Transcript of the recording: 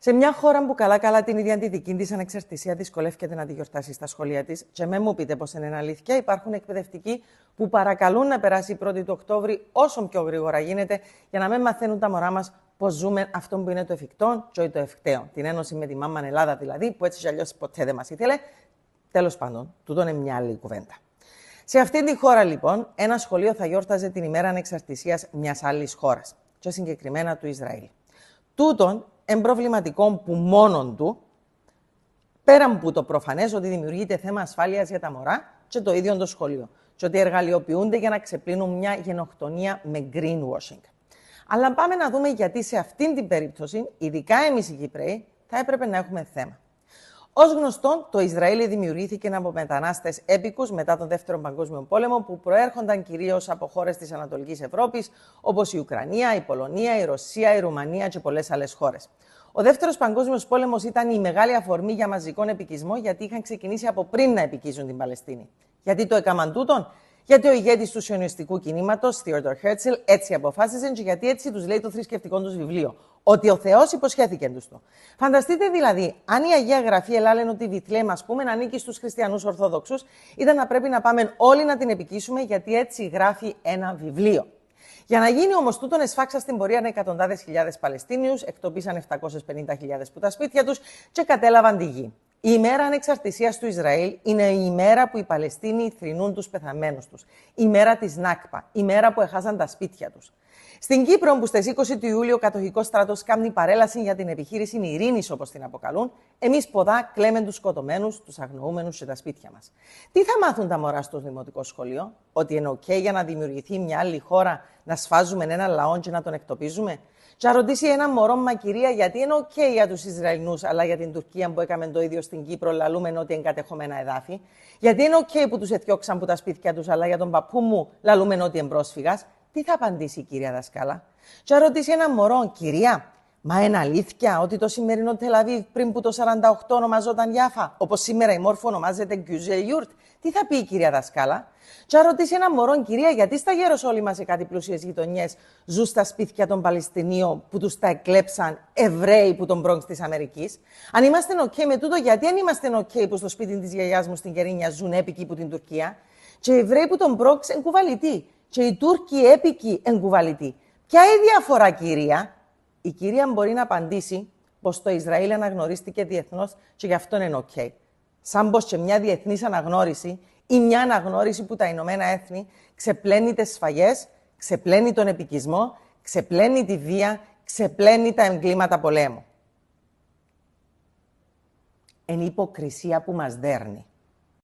Σε μια χώρα που καλά-καλά την ίδια τη δική της ανεξαρτησία δυσκολεύεται να τη γιορτάσει στα σχολεία της, και με μου πείτε πως είναι αλήθεια, υπάρχουν εκπαιδευτικοί που παρακαλούν να περάσει η 1η του Οκτώβρη όσο πιο γρήγορα γίνεται, για να μην μαθαίνουν τα μωρά μας πως ζούμε αυτό που είναι το εφικτό και όχι το ευκταίο. Την ένωση με τη μάμμα Ελλάδα δηλαδή, που έτσι κι αλλιώς ποτέ δεν μας ήθελε. Τέλος πάντων, τούτο είναι μια άλλη κουβέντα. Σε αυτή τη χώρα, λοιπόν, ένα σχολείο θα γιόρταζε την ημέρα ανεξαρτησίας μιας άλλης χώρας, και συγκεκριμένα του Ισραήλ. Τούτον εμπροβληματικό που μόνον του, πέραν που το προφανές ότι δημιουργείται θέμα ασφάλειας για τα μωρά και το ίδιο το σχολείο, και ότι εργαλειοποιούνται για να ξεπλύνουν μια γενοκτονία με greenwashing. Αλλά πάμε να δούμε γιατί σε αυτήν την περίπτωση, ειδικά εμείς οι Κύπραιοι, θα έπρεπε να έχουμε θέμα. Ως γνωστό, το Ισραήλ δημιουργήθηκε από μετανάστες έπικους μετά τον Δεύτερο Παγκόσμιο Πόλεμο, που προέρχονταν κυρίως από χώρες της Ανατολικής Ευρώπης, όπως η Ουκρανία, η Πολωνία, η Ρωσία, η Ρουμανία και πολλές άλλες χώρες. Ο Δεύτερος Παγκόσμιος Πόλεμος ήταν η μεγάλη αφορμή για μαζικό επικισμό, γιατί είχαν ξεκινήσει από πριν να επικίζουν την Παλαιστίνη. Γιατί το έκαναν τούτον? Γιατί ο ηγέτης του σιωνιστικού κινήματος, Theodor Herzl, έτσι αποφάσισε, και γιατί έτσι τους λέει το θρησκευτικό τους βιβλίο. Ότι ο Θεός υποσχέθηκε τους το. Φανταστείτε δηλαδή, αν η Αγία Γραφή ελάλεν ότι η Βιθλέμ, ας πούμε, ανήκει στους χριστιανούς Ορθόδοξους, ήταν να πρέπει να πάμε όλοι να την επικίσουμε, γιατί έτσι γράφει ένα βιβλίο. Για να γίνει όμως τούτον, εσφάξα στην πορεία εκατοντάδες χιλιάδες Παλαιστίνιους, εκτοπίσαν 750.000 που τα σπίτια τους και κατέλαβαν τη γη. Η ημέρα ανεξαρτησίας του Ισραήλ είναι η ημέρα που οι Παλαιστίνοι θρηνούν τους πεθαμένους τους. Η μέρα της Νάκπα, η μέρα που έχασαν τα σπίτια τους. Στην Κύπρο, που στις 20 του Ιούλιο ο κατοχικός στρατός κάνει παρέλαση για την επιχείρηση ειρήνης, όπως την αποκαλούν, εμείς ποδά κλαίμε τους σκοτωμένους, τους αγνοούμενους και τα σπίτια μας. Τι θα μάθουν τα μωρά στο δημοτικό σχολείο? Ότι είναι OK για να δημιουργηθεί μια άλλη χώρα, να σφάζουμε ένα λαό και να τον εκτοπίζουμε? Και να ρωτήσει ένα μωρό, μα κυρία, γιατί είναι OK για τους Ισραηλινούς, αλλά για την Τουρκία που έκαμε το ίδιο στην Κύπρο, λαλούμε ότι είναι κατεχόμενα εδάφη? Γιατί είναι OK που τους εθιώξαν από τα σπίτια τους, αλλά για τον παππού μου λαλούμε ότι είναι πρόσφυγας? Τι θα απαντήσει η κυρία δασκάλα? Και να ρωτήσει ένα μωρό, κυρία, μα είναι αλήθεια ότι το σημερινό Τελαβίβ πριν που το 48 ονομαζόταν Γιάφα, όπως σήμερα η Μόρφου ονομάζεται Γκιουζελιούρτ? Τι θα πει η κυρία δασκάλα? Και να ρωτήσει ένα μωρό, κυρία, γιατί στα Γεροσόλυμα σε κάτι πλούσιες γειτονιές ζουν στα σπίτια των Παλαιστινίων που τους τα εκλέψαν Εβραίοι που τον Μπρόγκς της Αμερικής? Αν είμαστε OK με τούτο, γιατί αν είμαστε OK που στο σπίτι της γιαγιάς μου στην Κερίνια ζουν έπικοι που την Τουρκία? Και οι Εβραίοι που τον Μπρόγκς είναι κουβαλητοί. Και οι Τούρκοι έπικοι είναι κουβαλητοί. Ποια είναι η διαφορά, κυρία? Η κυρία μπορεί να απαντήσει πως το Ισραήλ αναγνωρίστηκε διεθνώς και γι' αυτό είναι OK. Σαν πως και μια διεθνής αναγνώριση ή μια αναγνώριση που τα Ηνωμένα Έθνη ξεπλένει τις σφαγές, ξεπλένει τον επικισμό, ξεπλένει τη βία, ξεπλένει τα εγκλήματα πολέμου. Είναι η υποκρισία που μας δέρνει.